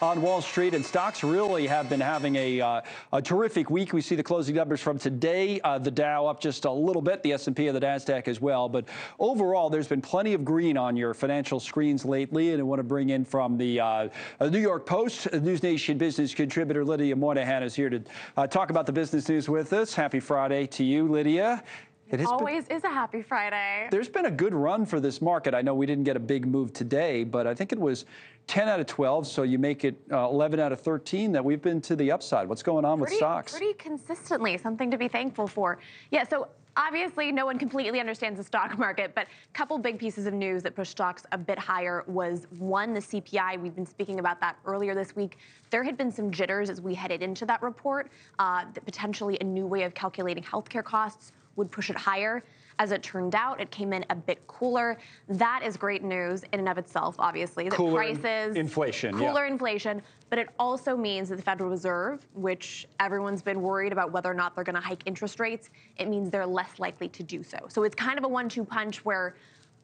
on Wall Street, and stocks really have been having a terrific week. We see the closing numbers from today. The Dow up just a little bit, the S&P and the NASDAQ as well. But overall, there's been plenty of green on your financial screens lately. And I want to bring in from the New York Post, NewsNation business contributor Lydia Moynihan is here to talk about the business news with us. Happy Friday to you, Lydia. It always is a happy Friday. There's been a good run for this market. I know we didn't get a big move today, but I think it was 10 out of 12, so you make it 11 out of 13 that we've been to the upside. What's going on with stocks? Pretty consistently, something to be thankful for. Yeah, so obviously no one completely understands the stock market, but a couple big pieces of news that pushed stocks a bit higher was, one, the CPI. We've been speaking about that earlier this week. There had been some jitters as we headed into that report, that potentially a new way of calculating healthcare costs would push it higher. As it turned out, it came in a bit cooler. That is great news in and of itself, obviously. The prices, inflation, cooler inflation, but it also means that the Federal Reserve, which everyone's been worried about whether or not they're going to hike interest rates, it means they're less likely to do so. So it's kind of a 1-2 punch where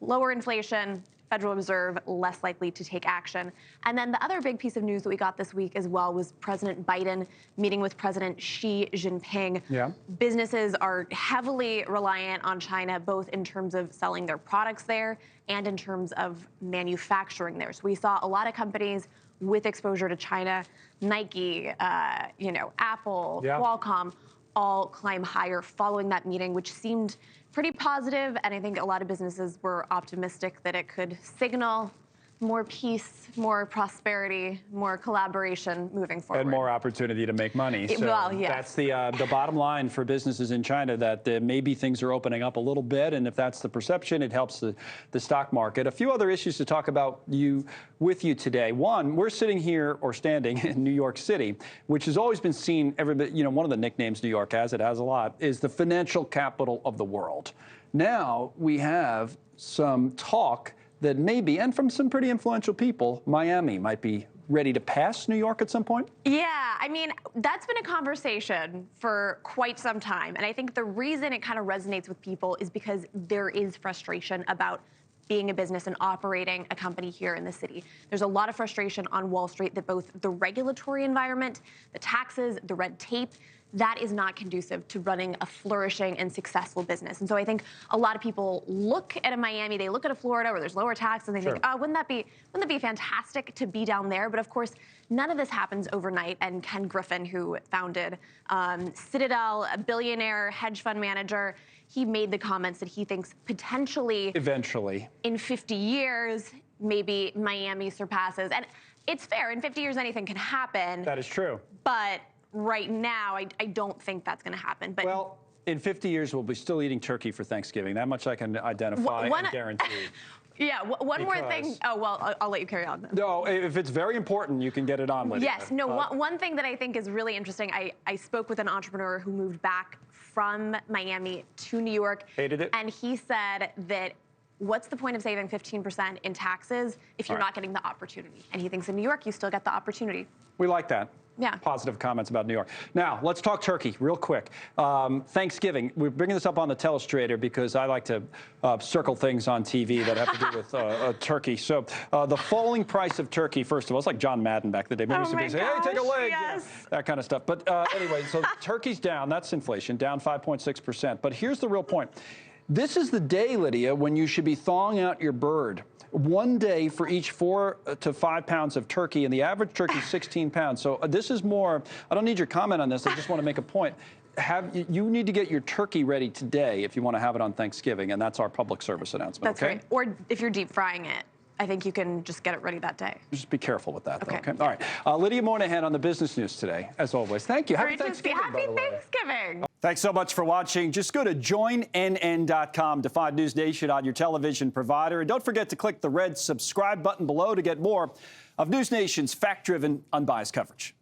lower inflation, Federal Reserve less likely to take action. And then the other big piece of news that we got this week as well was President Biden meeting with President Xi Jinping. Yeah. Businesses are heavily reliant on China, both in terms of selling their products there and in terms of manufacturing there. So we saw a lot of companies with exposure to China, Nike, Apple, Qualcomm, all climb higher following that meeting, which seemed pretty positive, and I think a lot of businesses were optimistic that it could signal more peace, more prosperity, more collaboration moving forward. And more opportunity to make money. So well, yes. That's the bottom line for businesses in China, that maybe things are opening up a little bit, and if that's the perception, it helps the stock market. A few other issues to talk about with you today. One, we're sitting here, or standing, in New York City, which has always been seen, one of the nicknames New York has, it has a lot, is the financial capital of the world. Now we have some talk that maybe, and from some pretty influential people, Miami might be ready to pass New York at some point? Yeah, I mean, that's been a conversation for quite some time. And I think the reason it kind of resonates with people is because there is frustration about being a business and operating a company here in the city. There's a lot of frustration on Wall Street that both the regulatory environment, the taxes, the red tape, that is not conducive to running a flourishing and successful business. And so I think a lot of people look at a Miami, they look at a Florida where there's lower taxes, and they think, oh, wouldn't that be fantastic to be down there? But of course, none of this happens overnight. And Ken Griffin, who founded Citadel, a billionaire hedge fund manager, he made the comments that he thinks potentially, eventually, in 50 years, maybe Miami surpasses. And it's fair, in 50 years, anything can happen. That is true. But right now, I don't think that's going to happen. But well, in 50 years, we'll be still eating turkey for Thanksgiving. That much I can identify and guarantee. Yeah, one more thing. Oh, well, I'll let you carry on. No, if it's very important, you can get it on, Lydia. Yes, no, one thing that I think is really interesting, I spoke with an entrepreneur who moved back from Miami to New York. Hated it. And he said that what's the point of saving 15% in taxes if you're not getting the opportunity? And he thinks in New York, you still get the opportunity. We like that. Yeah. Positive comments about New York. Now, let's talk turkey real quick. Thanksgiving. We're bringing this up on the telestrator because I like to circle things on TV that have to do with turkey. So the falling price of turkey, first of all, it's like John Madden back in the day. Maybe somebody say, hey, take a leg. Yes. That kind of stuff. But anyway, so turkey's down. That's inflation, down 5.6%. But here's the real point. This is the day, Lydia, when you should be thawing out your bird. 1 day for each 4 to 5 pounds of turkey, and the average turkey is 16 pounds. So this is more, I don't need your comment on this, I just want to make a point. You need to get your turkey ready today if you want to have it on Thanksgiving, and that's our public service announcement. That's right. Or if you're deep frying it, I think you can just get it ready that day. Just be careful with that, though, okay? All right. Lydia Moynihan on the business news today, as always. Thank you. Happy Thanksgiving, Happy Thanksgiving. Thanks so much for watching. Just go to joinnn.com to find NewsNation on your television provider. And don't forget to click the red subscribe button below to get more of NewsNation's fact-driven, unbiased coverage.